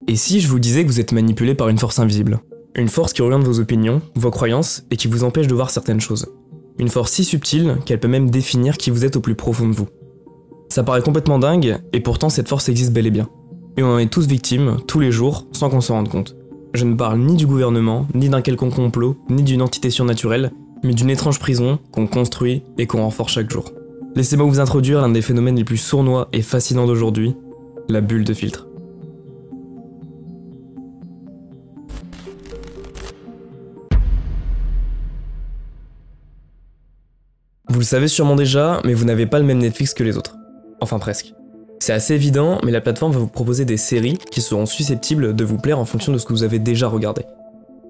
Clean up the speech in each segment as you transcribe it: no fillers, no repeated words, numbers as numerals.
Et si je vous disais que vous êtes manipulé par une force invisible? Une force qui oriente vos opinions, vos croyances et qui vous empêche de voir certaines choses. Une force si subtile qu'elle peut même définir qui vous êtes au plus profond de vous. Ça paraît complètement dingue, et pourtant cette force existe bel et bien. Et on en est tous victimes, tous les jours, sans qu'on s'en rende compte. Je ne parle ni du gouvernement, ni d'un quelconque complot, ni d'une entité surnaturelle, mais d'une étrange prison qu'on construit et qu'on renforce chaque jour. Laissez-moi vous introduire l'un des phénomènes les plus sournois et fascinants d'aujourd'hui, la bulle de filtre. Vous le savez sûrement déjà, mais vous n'avez pas le même Netflix que les autres. Enfin presque. C'est assez évident, mais la plateforme va vous proposer des séries qui seront susceptibles de vous plaire en fonction de ce que vous avez déjà regardé.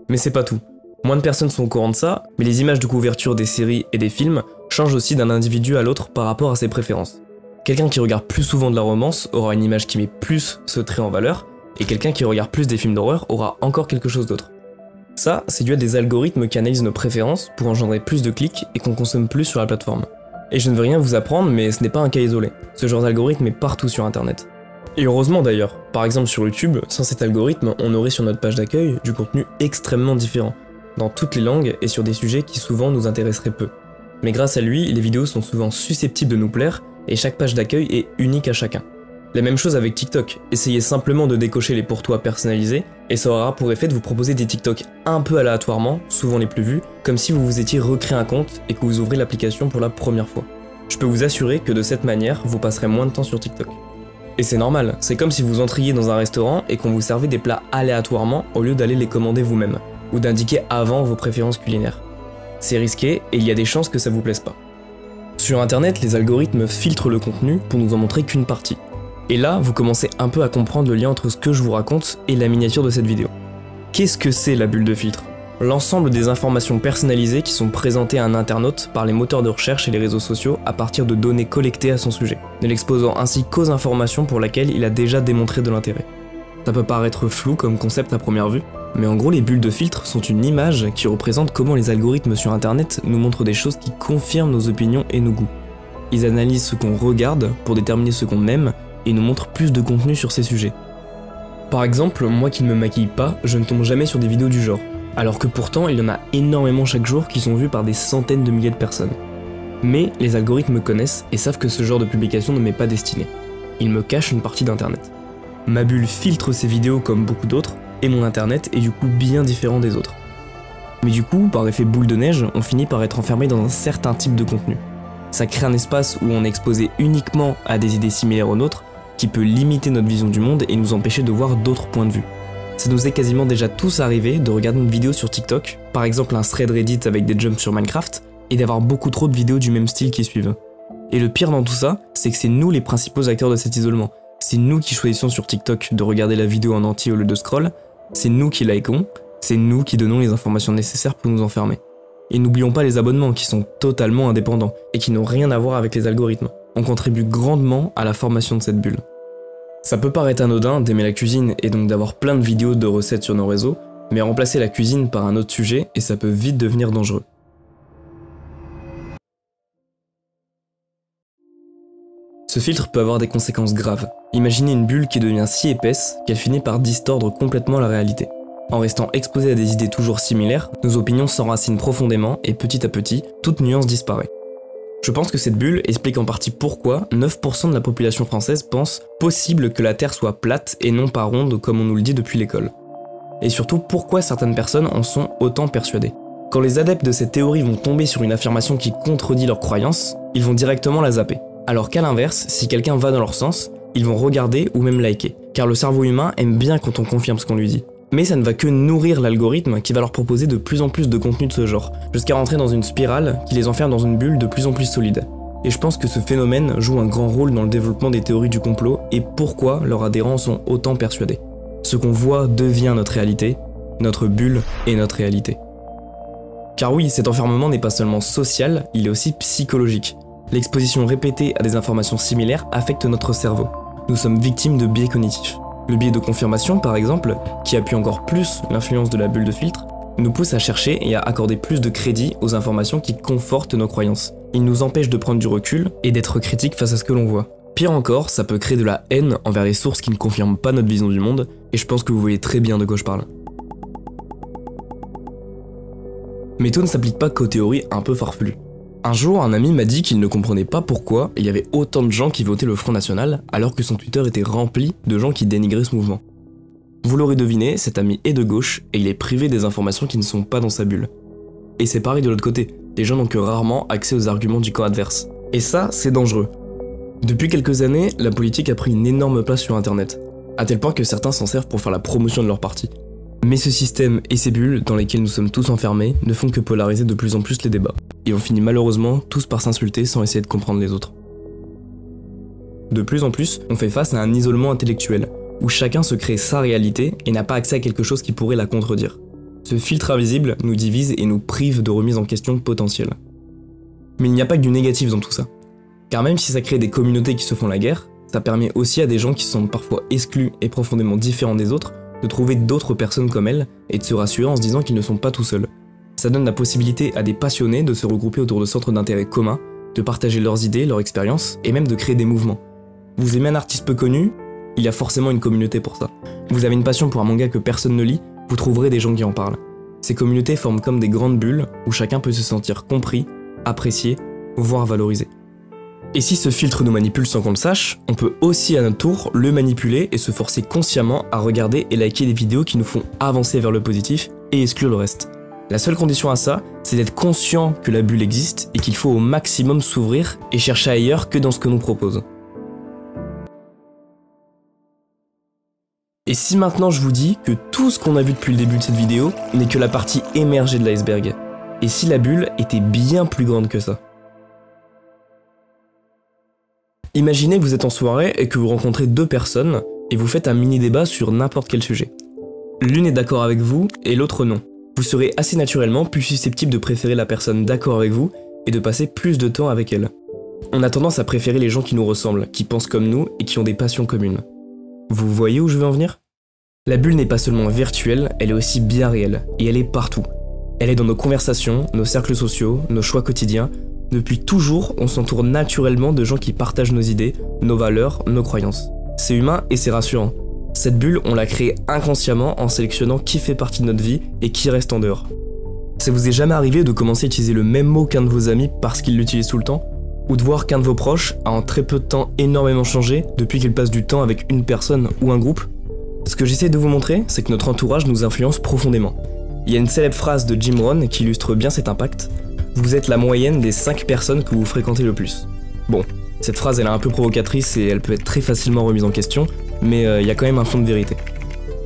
Mais c'est pas tout. Moins de personnes sont au courant de ça, mais les images de couverture des séries et des films changent aussi d'un individu à l'autre par rapport à ses préférences. Quelqu'un qui regarde plus souvent de la romance aura une image qui met plus ce trait en valeur, et quelqu'un qui regarde plus des films d'horreur aura encore quelque chose d'autre. Ça, c'est dû à des algorithmes qui analysent nos préférences pour engendrer plus de clics et qu'on consomme plus sur la plateforme. Et je ne veux rien vous apprendre, mais ce n'est pas un cas isolé. Ce genre d'algorithme est partout sur internet. Et heureusement d'ailleurs. Par exemple sur YouTube, sans cet algorithme, on aurait sur notre page d'accueil du contenu extrêmement différent, dans toutes les langues et sur des sujets qui souvent nous intéresseraient peu. Mais grâce à lui, les vidéos sont souvent susceptibles de nous plaire, et chaque page d'accueil est unique à chacun. La même chose avec TikTok, essayez simplement de décocher les pour toi personnalisés, et ça aura pour effet de vous proposer des TikTok un peu aléatoirement, souvent les plus vus, comme si vous vous étiez recréé un compte et que vous ouvrez l'application pour la première fois. Je peux vous assurer que de cette manière, vous passerez moins de temps sur TikTok. Et c'est normal, c'est comme si vous entriez dans un restaurant et qu'on vous servait des plats aléatoirement au lieu d'aller les commander vous-même, ou d'indiquer avant vos préférences culinaires. C'est risqué et il y a des chances que ça vous plaise pas. Sur internet, les algorithmes filtrent le contenu pour nous en montrer qu'une partie. Et là, vous commencez un peu à comprendre le lien entre ce que je vous raconte et la miniature de cette vidéo. Qu'est-ce que c'est la bulle de filtre? L'ensemble des informations personnalisées qui sont présentées à un internaute par les moteurs de recherche et les réseaux sociaux à partir de données collectées à son sujet, ne l'exposant ainsi qu'aux informations pour lesquelles il a déjà démontré de l'intérêt. Ça peut paraître flou comme concept à première vue, mais en gros les bulles de filtre sont une image qui représente comment les algorithmes sur internet nous montrent des choses qui confirment nos opinions et nos goûts. Ils analysent ce qu'on regarde pour déterminer ce qu'on aime et nous montre plus de contenu sur ces sujets. Par exemple, moi qui ne me maquille pas, je ne tombe jamais sur des vidéos du genre, alors que pourtant il y en a énormément chaque jour qui sont vues par des centaines de milliers de personnes. Mais les algorithmes me connaissent et savent que ce genre de publication ne m'est pas destiné. Ils me cachent une partie d'internet. Ma bulle filtre ces vidéos comme beaucoup d'autres, et mon internet est du coup bien différent des autres. Mais du coup, par effet boule de neige, on finit par être enfermé dans un certain type de contenu. Ça crée un espace où on est exposé uniquement à des idées similaires aux nôtres, qui peut limiter notre vision du monde et nous empêcher de voir d'autres points de vue. Ça nous est quasiment déjà tous arrivé de regarder une vidéo sur TikTok, par exemple un thread Reddit avec des jumps sur Minecraft, et d'avoir beaucoup trop de vidéos du même style qui suivent. Et le pire dans tout ça, c'est que c'est nous les principaux acteurs de cet isolement. C'est nous qui choisissons sur TikTok de regarder la vidéo en entier au lieu de scroll, c'est nous qui likons, c'est nous qui donnons les informations nécessaires pour nous enfermer. Et n'oublions pas les abonnements qui sont totalement indépendants et qui n'ont rien à voir avec les algorithmes. On contribue grandement à la formation de cette bulle. Ça peut paraître anodin d'aimer la cuisine et donc d'avoir plein de vidéos de recettes sur nos réseaux, mais remplacer la cuisine par un autre sujet et ça peut vite devenir dangereux. Ce filtre peut avoir des conséquences graves. Imaginez une bulle qui devient si épaisse qu'elle finit par distordre complètement la réalité. En restant exposé à des idées toujours similaires, nos opinions s'enracinent profondément et petit à petit, toute nuance disparaît. Je pense que cette bulle explique en partie pourquoi 9% de la population française pense possible que la Terre soit plate et non pas ronde comme on nous le dit depuis l'école. Et surtout pourquoi certaines personnes en sont autant persuadées. Quand les adeptes de cette théorie vont tomber sur une affirmation qui contredit leurs croyances, ils vont directement la zapper. Alors qu'à l'inverse, si quelqu'un va dans leur sens, ils vont regarder ou même liker. Car le cerveau humain aime bien quand on confirme ce qu'on lui dit. Mais ça ne va que nourrir l'algorithme qui va leur proposer de plus en plus de contenu de ce genre, jusqu'à rentrer dans une spirale qui les enferme dans une bulle de plus en plus solide. Et je pense que ce phénomène joue un grand rôle dans le développement des théories du complot et pourquoi leurs adhérents sont autant persuadés. Ce qu'on voit devient notre réalité, notre bulle est notre réalité. Car oui, cet enfermement n'est pas seulement social, il est aussi psychologique. L'exposition répétée à des informations similaires affecte notre cerveau. Nous sommes victimes de biais cognitifs. Le biais de confirmation, par exemple, qui appuie encore plus l'influence de la bulle de filtre, nous pousse à chercher et à accorder plus de crédit aux informations qui confortent nos croyances. Il nous empêche de prendre du recul et d'être critique face à ce que l'on voit. Pire encore, ça peut créer de la haine envers les sources qui ne confirment pas notre vision du monde, et je pense que vous voyez très bien de quoi je parle. Mais tout ne s'applique pas qu'aux théories un peu farfelues. Un jour, un ami m'a dit qu'il ne comprenait pas pourquoi il y avait autant de gens qui votaient le Front National alors que son Twitter était rempli de gens qui dénigraient ce mouvement. Vous l'aurez deviné, cet ami est de gauche et il est privé des informations qui ne sont pas dans sa bulle. Et c'est pareil de l'autre côté, les gens n'ont que rarement accès aux arguments du camp adverse. Et ça, c'est dangereux. Depuis quelques années, la politique a pris une énorme place sur internet, à tel point que certains s'en servent pour faire la promotion de leur parti. Mais ce système et ces bulles dans lesquelles nous sommes tous enfermés ne font que polariser de plus en plus les débats. Et on finit malheureusement tous par s'insulter sans essayer de comprendre les autres. De plus en plus, on fait face à un isolement intellectuel, où chacun se crée sa réalité et n'a pas accès à quelque chose qui pourrait la contredire. Ce filtre invisible nous divise et nous prive de remise en question potentielle. Mais il n'y a pas que du négatif dans tout ça. Car même si ça crée des communautés qui se font la guerre, ça permet aussi à des gens qui sont parfois exclus et profondément différents des autres de trouver d'autres personnes comme elles et de se rassurer en se disant qu'ils ne sont pas tout seuls. Ça donne la possibilité à des passionnés de se regrouper autour de centres d'intérêt communs, de partager leurs idées, leurs expériences et même de créer des mouvements. Vous aimez un artiste peu connu, il y a forcément une communauté pour ça. Vous avez une passion pour un manga que personne ne lit, vous trouverez des gens qui en parlent. Ces communautés forment comme des grandes bulles où chacun peut se sentir compris, apprécié, voire valorisé. Et si ce filtre nous manipule sans qu'on le sache, on peut aussi à notre tour le manipuler et se forcer consciemment à regarder et liker des vidéos qui nous font avancer vers le positif et exclure le reste. La seule condition à ça, c'est d'être conscient que la bulle existe et qu'il faut au maximum s'ouvrir et chercher ailleurs que dans ce que nous propose. Et si maintenant je vous dis que tout ce qu'on a vu depuis le début de cette vidéo n'est que la partie émergée de l'iceberg? Et si la bulle était bien plus grande que ça? Imaginez que vous êtes en soirée et que vous rencontrez deux personnes et vous faites un mini débat sur n'importe quel sujet. L'une est d'accord avec vous et l'autre non. Vous serez assez naturellement plus susceptible de préférer la personne d'accord avec vous et de passer plus de temps avec elle. On a tendance à préférer les gens qui nous ressemblent, qui pensent comme nous et qui ont des passions communes. Vous voyez où je veux en venir? La bulle n'est pas seulement virtuelle, elle est aussi bien réelle, et elle est partout. Elle est dans nos conversations, nos cercles sociaux, nos choix quotidiens. Depuis toujours, on s'entoure naturellement de gens qui partagent nos idées, nos valeurs, nos croyances. C'est humain et c'est rassurant. Cette bulle, on l'a créée inconsciemment en sélectionnant qui fait partie de notre vie et qui reste en dehors. Ça vous est jamais arrivé de commencer à utiliser le même mot qu'un de vos amis parce qu'il l'utilise tout le temps? Ou de voir qu'un de vos proches a en très peu de temps énormément changé depuis qu'il passe du temps avec une personne ou un groupe? Ce que j'essaie de vous montrer, c'est que notre entourage nous influence profondément. Il y a une célèbre phrase de Jim Rohn qui illustre bien cet impact. Vous êtes la moyenne des 5 personnes que vous fréquentez le plus. Bon, cette phrase elle est un peu provocatrice et elle peut être très facilement remise en question, mais il y a quand même un fond de vérité.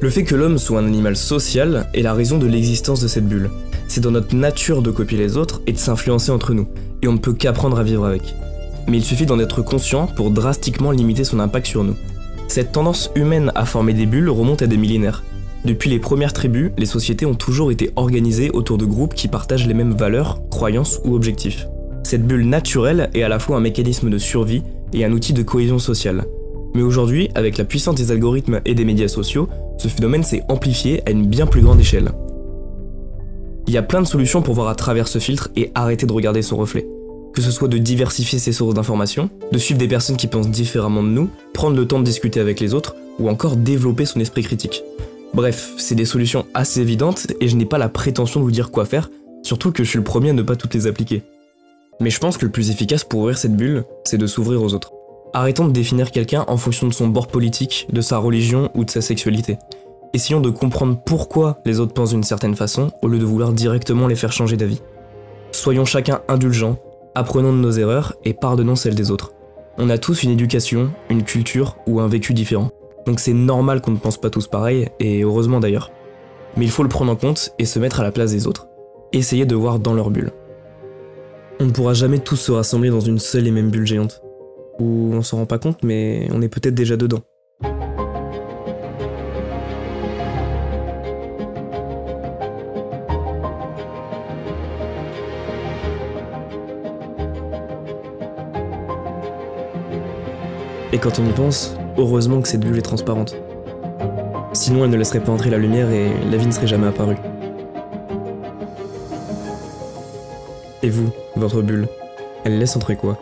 Le fait que l'homme soit un animal social est la raison de l'existence de cette bulle. C'est dans notre nature de copier les autres et de s'influencer entre nous, et on ne peut qu'apprendre à vivre avec. Mais il suffit d'en être conscient pour drastiquement limiter son impact sur nous. Cette tendance humaine à former des bulles remonte à des millénaires. Depuis les premières tribus, les sociétés ont toujours été organisées autour de groupes qui partagent les mêmes valeurs, croyances ou objectifs. Cette bulle naturelle est à la fois un mécanisme de survie et un outil de cohésion sociale. Mais aujourd'hui, avec la puissance des algorithmes et des médias sociaux, ce phénomène s'est amplifié à une bien plus grande échelle. Il y a plein de solutions pour voir à travers ce filtre et arrêter de regarder son reflet. Que ce soit de diversifier ses sources d'informations, de suivre des personnes qui pensent différemment de nous, prendre le temps de discuter avec les autres, ou encore développer son esprit critique. Bref, c'est des solutions assez évidentes et je n'ai pas la prétention de vous dire quoi faire, surtout que je suis le premier à ne pas toutes les appliquer. Mais je pense que le plus efficace pour ouvrir cette bulle, c'est de s'ouvrir aux autres. Arrêtons de définir quelqu'un en fonction de son bord politique, de sa religion ou de sa sexualité. Essayons de comprendre pourquoi les autres pensent d'une certaine façon au lieu de vouloir directement les faire changer d'avis. Soyons chacun indulgents, apprenons de nos erreurs et pardonnons celles des autres. On a tous une éducation, une culture ou un vécu différent. Donc c'est normal qu'on ne pense pas tous pareil, et heureusement d'ailleurs. Mais il faut le prendre en compte et se mettre à la place des autres. Essayez de voir dans leur bulle. On ne pourra jamais tous se rassembler dans une seule et même bulle géante. Ou on s'en rend pas compte, mais on est peut-être déjà dedans. Et quand on y pense, heureusement que cette bulle est transparente. Sinon elle ne laisserait pas entrer la lumière et la vie ne serait jamais apparue. Et vous, votre bulle, elle laisse entrer quoi?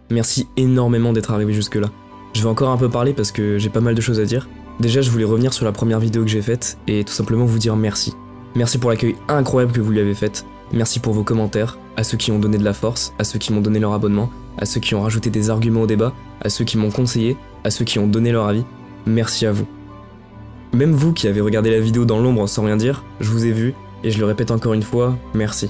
Merci énormément d'être arrivé jusque là. Je vais encore un peu parler parce que j'ai pas mal de choses à dire. Déjà, je voulais revenir sur la première vidéo que j'ai faite et tout simplement vous dire merci. Merci pour l'accueil incroyable que vous lui avez fait. Merci pour vos commentaires, à ceux qui ont donné de la force, à ceux qui m'ont donné leur abonnement, à ceux qui ont rajouté des arguments au débat, à ceux qui m'ont conseillé, à ceux qui ont donné leur avis. Merci à vous. Même vous qui avez regardé la vidéo dans l'ombre sans rien dire, je vous ai vu et je le répète encore une fois, merci.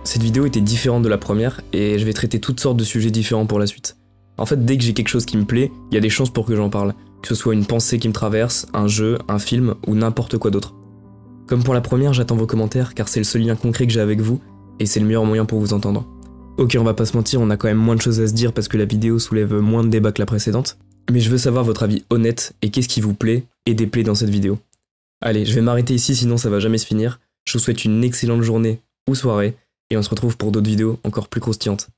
Cette vidéo était différente de la première et je vais traiter toutes sortes de sujets différents pour la suite. En fait, dès que j'ai quelque chose qui me plaît, il y a des chances pour que j'en parle, que ce soit une pensée qui me traverse, un jeu, un film ou n'importe quoi d'autre. Comme pour la première, j'attends vos commentaires car c'est le seul lien concret que j'ai avec vous et c'est le meilleur moyen pour vous entendre. Ok, on va pas se mentir, on a quand même moins de choses à se dire parce que la vidéo soulève moins de débats que la précédente, mais je veux savoir votre avis honnête et qu'est-ce qui vous plaît et déplaît dans cette vidéo. Allez, je vais m'arrêter ici sinon ça va jamais se finir. Je vous souhaite une excellente journée ou soirée et on se retrouve pour d'autres vidéos encore plus croustillantes.